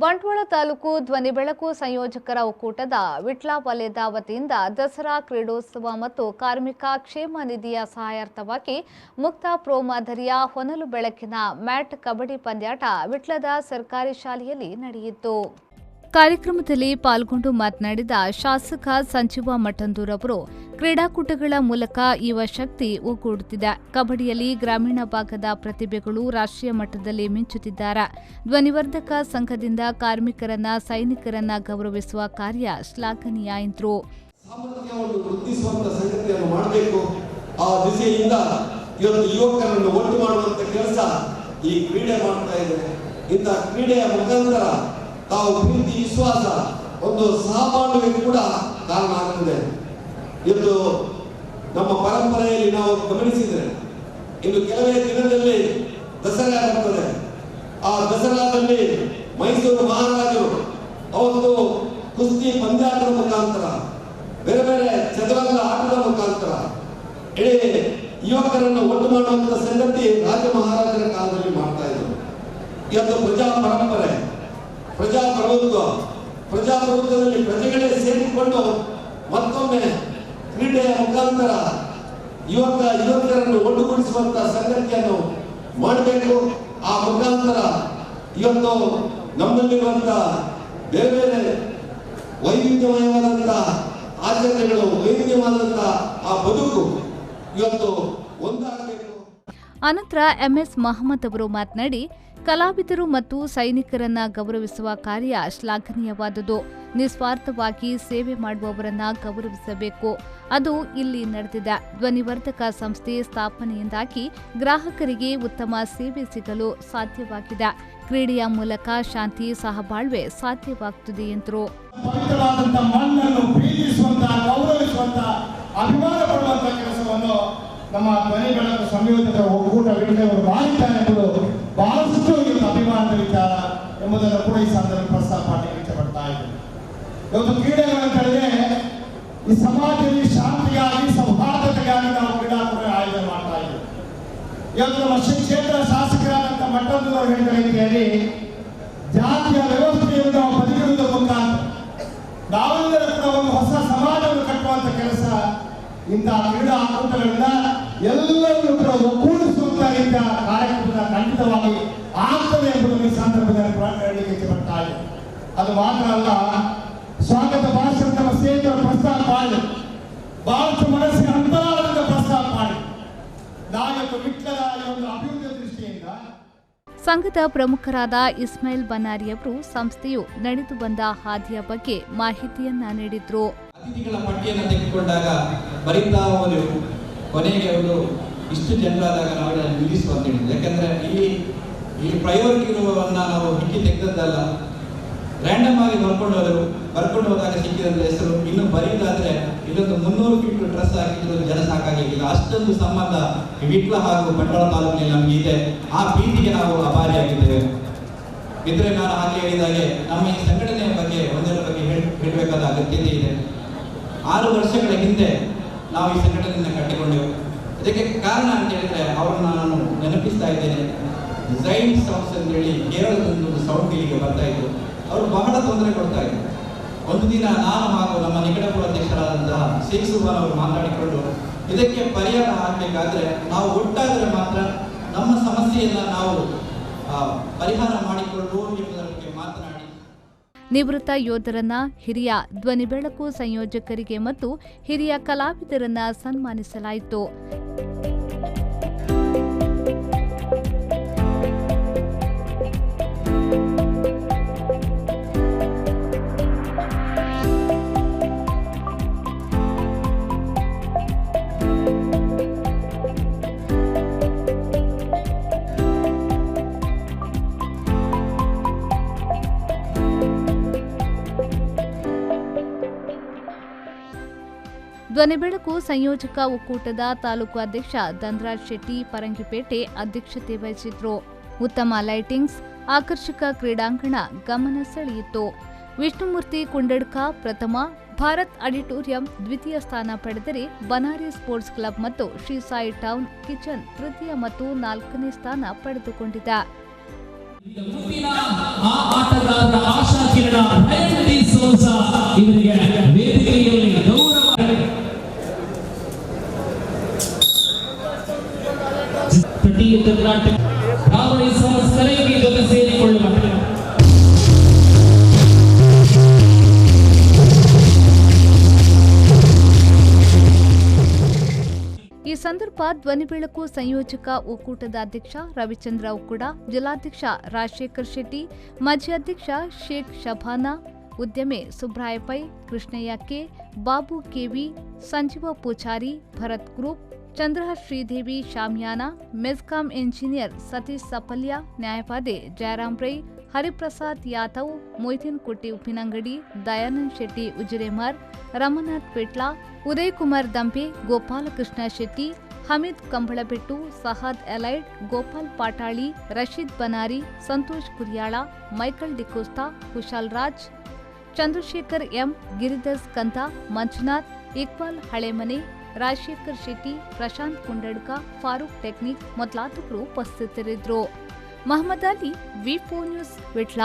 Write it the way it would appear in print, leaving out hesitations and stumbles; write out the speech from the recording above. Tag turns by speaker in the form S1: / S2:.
S1: ಬಂಟ್ವಾಳ ತಾಲೂಕು ಧ್ವನಿ ಬೆಳಕು ಸಂಯೋಜಕರ ಒಕ್ಕೂಟದ ವಿಟ್ಲ ವಲಯದ ವತಿಯಿಂದ ದಸರಾ ಕ್ರೀಡೋತ್ಸವ ಮತ್ತು ಕಾರ್ಮಿಕ ಕ್ಷೇಮ ನಿಧಿಯ ಸಹಾಯಾರ್ಥವಾಗಿ ಮುಕ್ತ ಪ್ರೋ ಮಾದರಿಯ ಹೊನಲು ಬೆಳಕಿನ ಮ್ಯಾಟ್ ಕಬಡ್ಡಿ ಪಂದ್ಯಾಟ ವಿಟ್ಲದ ಸರ್ಕಾರಿ ಶಾಲೆಯಲ್ಲಿ ನಡೆಯಿತು. ಕಾರ್ಯಕ್ರಮದಲ್ಲಿ ಪಾಲ್ಗೊಂಡು ಮಾತನಾಡಿದ ಶಾಸಕ ಸಂಜೀವ ಮಠಂದೂರ್ ಅವರು, ಕ್ರೀಡಾಕೂಟಗಳ ಮೂಲಕ ಯುವ ಶಕ್ತಿ ಒಗ್ಗೂಡುತ್ತಿದೆ. ಕಬಡ್ಡಿಯಲ್ಲಿ ಗ್ರಾಮೀಣ ಭಾಗದ ಪ್ರತಿಭೆಗಳು ರಾಷ್ಟ್ರೀಯ ಮಟ್ಟದಲ್ಲಿ ಮಿಂಚುತ್ತಿದ್ದಾರೆ. ಧ್ವನಿವರ್ಧಕ ಸಂಘದಿಂದ ಕಾರ್ಮಿಕರನ್ನ, ಸೈನಿಕರನ್ನ ಗೌರವಿಸುವ ಕಾರ್ಯ ಶ್ಲಾಘನೀಯ ಎಂದರು.
S2: ಆ ದಿಸೆಯಿಂದ ಇವತ್ತು ಯುವಕರನ್ನು ಒಟ್ಟು ಮಾಡುವಂತ ಕೆಲಸ ಈ ಕ್ರೀಡೆ ಮಾಡ್ತಾ ಇದೆ. ಇಂಥ ಕ್ರೀಡೆಯ ಮುಖಾಂತರ ತಾವು ಪ್ರೀತಿ, ವಿಶ್ವಾಸ, ಒಂದು ಸಹಬಾಳ್ವೆಗೆ ಕೂಡ ಕಾರಣ ಆಗ್ತದೆ. ಇವತ್ತು ನಮ್ಮ ಪರಂಪರೆಯಲ್ಲಿ ನಾವು ಗಮನಿಸಿದರೆ ಇನ್ನು ಕೆಲವೇ ದಿನದಲ್ಲಿ ದಸರಾ ಬರ್ತದೆ. ಆ ದಸರಾದಲ್ಲಿ ಮೈಸೂರು ಮಹಾರಾಜರು ಅವತ್ತು ಕುಸ್ತಿ ಪಂದ್ಯಾಟದ ಮುಖಾಂತರ, ಬೇರೆ ಬೇರೆ ಚದುರಂಗ ಆಟದ ಮುಖಾಂತರ ಇಡೀ ಯುವಕರನ್ನು ಒಟ್ಟು ಮಾಡುವಂತ ಸಂಗತಿ ರಾಜ ಮಹಾರಾಜರ ಕಾಲದಲ್ಲಿ ಮಾಡ್ತಾ ಇದ್ರು. ಇವತ್ತು ಪ್ರಜಾಪ್ರಭುತ್ವದಲ್ಲಿ ಪ್ರಜೆಗಳೇ ಸೇರಿಕೊಂಡು ಮತ್ತೊಮ್ಮೆ ಕ್ರೀಡೆಯ ಮುಖಾಂತರ ಯುವಕರನ್ನು ಒಟ್ಟುಗೂಡಿಸುವಂತ ಸಂಗತಿಯನ್ನು ಮಾಡಬೇಕು. ಆ ಮುಖಾಂತರ ಇವತ್ತು ನಮ್ಮಲ್ಲಿರುವಂತ ಬೇರೆ ಬೇರೆ ವೈವಿಧ್ಯಮಯವಾದಂತ ಆಚರಣೆಗಳು, ವೈವಿಧ್ಯವಾದಂತ ಆ ಬದುಕು ಇವತ್ತು ಒಂದಾಗಬೇಕು.
S1: ಅನಂತರ ಎಂಎಸ್ ಮಹಮ್ಮದ್ ಅವರು ಮಾತನಾಡಿ, ಕಲಾವಿದರು ಮತ್ತು ಸೈನಿಕರನ್ನ ಗೌರವಿಸುವ ಕಾರ್ಯ ಶ್ಲಾಘನೀಯವಾದುದು. ನಿಸ್ವಾರ್ಥವಾಗಿ ಸೇವೆ ಮಾಡುವವರನ್ನ ಗೌರವಿಸಬೇಕು. ಅದು ಇಲ್ಲಿ ನಡೆದಿದೆ. ಧ್ವನಿವರ್ಧಕ ಸಂಸ್ಥೆ ಸ್ಥಾಪನೆಯಿಂದಾಗಿ ಗ್ರಾಹಕರಿಗೆ ಉತ್ತಮ ಸೇವೆ ಸಿಗಲು ಸಾಧ್ಯವಾಗಿದೆ. ಕ್ರೀಡೆಯ ಮೂಲಕ ಶಾಂತಿ, ಸಹಬಾಳ್ವೆ ಸಾಧ್ಯವಾಗುತ್ತದೆ ಎಂದರು.
S3: ನಮ್ಮ ಧ್ವನಿ ಬೆಳಕು ಸಂಯೋಜಕರ ಒಕ್ಕೂಟ ವಿಡಿಯೋವರು ಮಾಡಿದ್ದಾರೆ ಎಂಬುದು ಬಹಳಷ್ಟು ಅಭಿಮಾನದ ವಿಚಾರ ಎಂಬುದನ್ನು ಕೂಡ ಈ ಸಂದರ್ಭ ಪ್ರಸ್ತಾಪ ಮಾಡಲಿಕ್ಕೆ ಇಷ್ಟಪಡ್ತಾ ಇದ್ದೇನೆ. ಇವತ್ತು ಕ್ರೀಡೆಗಳಂತ ಹೇಳಿದ್ರೆ ಈ ಸಮಾಜದಲ್ಲಿ ಶಾಂತಿಗಾಗಿ, ಸೌಹಾರ್ದತೆಗಾಗಿ ನಾವು ಕ್ರೀಡಾಕೂಟ ಆಯೋಜನೆ ಮಾಡ್ತಾ ಇದ್ದೇವೆ. ಇವತ್ತು ನಮ್ಮ ಕ್ಷೇತ್ರ ಶಾಸಕರಾದಂಥ ಮಠಂದೂರ್ ಅವರು ಹೇಳಿದ ರೀತಿಯಲ್ಲಿ ಜಾತಿಯ ವ್ಯವಸ್ಥೆಯನ್ನು ನಾವು ಬದಿಗಿಡುವುದರ ಮುಖಾಂತರ ನಾವೆಲ್ಲರೂ ಕೂಡ ಒಂದು ಹೊಸ ಸಮಾಜವನ್ನು ಕಟ್ಟುವಂತ ಕೆಲಸ ಇಂತಹ ಕ್ರೀಡಾಕೂಟಗಳಿಂದ ಎಲ್ಲರೂ ಕೂಡ ಒಗ್ಗೂಡಿಸುವಂತ ರೀತಿಯ ಕಾರ್ಯಕ್ರಮ ಖಂಡಿತವಾಗಿ ಆಗ್ತದೆ ಎಂಬುದನ್ನು ಈ ಸಂದರ್ಭದಲ್ಲಿ ಹೇಳಲಿಕ್ಕೆ ಇಷ್ಟಪಡ್ತಾ ಇದೆ. ಅದು ಮಾತ್ರ ಅಲ್ಲ, ಸ್ವಾಗತ ಭಾಷಣ ನಮ್ಮ ಸ್ನೇಹಿತರು ಪ್ರಸ್ತಾಪ ಮಾಡಿ ಬಹಳಷ್ಟು ಮನಸ್ಸಿನ ಅಂತರಾಳದಿಂದ ಪ್ರಸ್ತಾಪ ಮಾಡಿ ನಾಯಕ ವಿಟ್ಲದ ಒಂದು ಅಭಿವೃದ್ಧಿ ದೃಷ್ಟಿಯಿಂದ
S1: ಸಂಘದ ಪ್ರಮುಖರಾದ ಇಸ್ಮಾಯಿಲ್ ಬನಾರಿ ಅವರು ಸಂಸ್ಥೆಯು ನಡೆದು ಬಂದ ಹಾದಿಯ ಬಗ್ಗೆ ಮಾಹಿತಿಯನ್ನ ನೀಡಿದ್ರು.
S4: ಅತಿಥಿಗಳ ಪಟ್ಟಿಯನ್ನು ತೆಗೆದುಕೊಂಡಾಗ ಬರೀತಾ ಅವರು ಕೊನೆಗೆ ಅವರು ಇಷ್ಟು ಜನರಾದಾಗ ನಾವು ನಿಲ್ಲಿಸುವ ಅಂತ ಹೇಳಿದ್ರು. ಯಾಕಂದ್ರೆ ಈ ಪ್ರಯೋರಿಟಿ ಇರುವವನ್ನ ನಾವು ಹಿಕ್ಕಿ ತೆಗೆದದ್ದಲ್ಲ, ರ್ಯಾಂಡಮ್ ಆಗಿ ಬರ್ಕೊಂಡು ಹೋದಾಗ ಸಿಕ್ಕಿದಂತ ಹೆಸರು. ಇನ್ನು ಬರೀದಾದ್ರೆ ಇಲ್ಲೊಂದು 300 ಫೀಟ್ ಡ್ರೆಸ್ ಹಾಕಿದ್ರು ಜನ ಸಾಕಾಗಿಲ್ಲ. ಅಷ್ಟೊಂದು ಸಂಬಂಧ ವಿಟ್ಲ ಹಾಗೂ ಬಂಟ್ವಾಳ ತಾಲೂಕಿನಲ್ಲಿ ನಮ್ಗೆ ಇದೆ. ಆ ಪ್ರೀತಿಗೆ ನಾವು ಅಭಾರಿಯಾಗಿದ್ದೇವೆ. ಇದ್ರೆ ನಾನು ಹಾಗೆ ಹೇಳಿದಾಗೆ ನಮ್ಮ ಈ ಸಂಘಟನೆಯ ಬಗ್ಗೆ ಒಂದರ ಬಗ್ಗೆ ಹೇಳಬೇಕಾದ ಅಗತ್ಯತೆ ಇದೆ. 6 ವರ್ಷಗಳ ಹಿಂದೆ ನಾವು ಈ ಸಂಘಟನೆಯನ್ನು ಕಟ್ಟಿಕೊಂಡೆವು. ಅದಕ್ಕೆ ಕಾರಣ ಅಂತ ಹೇಳಿದ್ರೆ ಅವರನ್ನ ನಾನು ನೆನಪಿಸ್ತಾ ಇದ್ದೇನೆ. ಝೈನ್ ಸೌಂಡ್ಸ್ ಅಂತ ಹೇಳಿ ಕೇರಳದಲ್ಲಿ ಒಂದು ಸೌಂಡ್ ಇಲ್ಲಿಗೆ ಬರ್ತಾ ಇದ್ರು. ಅವರು ಬಹಳ ತೊಂದರೆ ಕೊಡ್ತಾ ಇದ್ರು. ಒಂದು ದಿನ ನಾನು ಹಾಗೂ ನಮ್ಮ ನಿಕಟಪುರ ಅಧ್ಯಕ್ಷರಾದಂತಹ ಶೇಖ್ ಸುಬಾನ್ ಅವರು ಮಾತಾಡಿಕೊಂಡು ಇದಕ್ಕೆ ಪರಿಹಾರ ಆಗಬೇಕಾದ್ರೆ ನಾವು ಒಟ್ಟಾದರೆ ಮಾತ್ರ ನಮ್ಮ ಸಮಸ್ಯೆಯನ್ನ ನಾವು ಪರಿಹಾರ ಮಾಡಿಕೊಳ್ಳಬಹುದು ಎಂಬುದರ ಬಗ್ಗೆ ಮಾತನಾಡಿ
S1: ನಿವೃತ್ತ ಯೋಧರನ್ನ, ಹಿರಿಯ ಧ್ವನಿ ಬೆಳಕು ಸಂಯೋಜಕರಿಗೆ ಮತ್ತು ಹಿರಿಯ ಕಲಾವಿದರನ್ನ ಸನ್ಮಾನಿಸಲಾಯಿತು. ಧ್ವನಿ ಬೆಳಕು ಸಂಯೋಜಕ ಒಕ್ಕೂಟದ ತಾಲೂಕು ಅಧ್ಯಕ್ಷ ಧನರಾಜ್ ಶೆಟ್ಟಿ ಪರಂಗಿಪೇಟೆ ಅಧ್ಯಕ್ಷತೆ ವಹಿಸಿದ್ರು. ಉತ್ತಮ ಲೈಟಿಂಗ್ಸ್, ಆಕರ್ಷಕ ಕ್ರೀಡಾಂಗಣ ಗಮನ ಸೆಳೆಯಿತು. ವಿಷ್ಣುಮೂರ್ತಿ ಕುಂಡಡ್ಕ ಪ್ರಥಮ, ಭಾರತ್ ಆಡಿಟೋರಿಯಂ ದ್ವಿತೀಯ ಸ್ಥಾನ ಪಡೆದರೆ ಬನಾರಿ ಸ್ಪೋರ್ಟ್ಸ್ ಕ್ಲಬ್ ಮತ್ತು ಶ್ರೀ ಸಾಯಿ ಟೌನ್ ಕಿಚನ್ ತೃತೀಯ ಮತ್ತು 4ನೇ ಸ್ಥಾನ ಪಡೆದುಕೊಂಡಿದೆ.
S5: ಆ ಆಟಗಾರರ
S1: ಕನ್ನಡಪ್ರಭ ಧ್ವನಿ ಬೆಳಕು ಸಂಯೋಜಕ ಒಕ್ಕೂಟದ ಅಧ್ಯಕ್ಷ ರವಿಚಂದ್ರ ಉಕ್ಕುಡ, ಜಿಲ್ಲಾಧ್ಯಕ್ಷ ರಾಜಶೇಖರ್ ಶೆಟ್ಟಿ, ಮಾಜಿ ಅಧ್ಯಕ್ಷ ಶೇಖ್ ಶಬಾನಾ, ಉದ್ಯಮಿ Subraya Pai, Krishnaiah K, Babu KV, Sanjeeva Poojary, Bharath group, Chandra Sridevi Shamiana, MESCOM engineer Satish Sapalya, ನ್ಯಾಯವಾದಿ ಜಯರಾಮ್ ರೈ, ಹರಿಪ್ರಸಾದ್ ಯಾದವ್, ಮೊಯ್ದೀನ್ ಕುಟ್ಟಿ ಉಪ್ಪಿನಂಗಡಿ, ದಯಾನಂದ್ ಶೆಟ್ಟಿ ಉಜಿರೆಮಾರ್, ರಮನಾಥ್ ಪೆಟ್ಲಾ, ಉದಯ್ ಕುಮಾರ್ ದಂಪೆ, ಗೋಪಾಲಕೃಷ್ಣ ಶೆಟ್ಟಿ, ಹಮೀದ್ ಕಂಬಳಬೆಟ್ಟು, ಸಹಾದ್ ಎಲೈಡ್, Gopal Patali, Rasheed Banari, Santhosh Kuriyala, Michael D'Costa, Kushal Raj, Chandrashekar M, Giridhar Skanda, Manjunath, Iqbal Halemane, Rajashekar Shetty, Prashanth Kundadka, Farooq technic ಮೊದಲಾದವರು ಉಪಸ್ಥಿತರಿದ್ದರು. ಮಹಮ್ಮದ್ ಅಲಿ, ವಿ4 ನ್ಯೂಸ್, ವಿಟ್ಲ.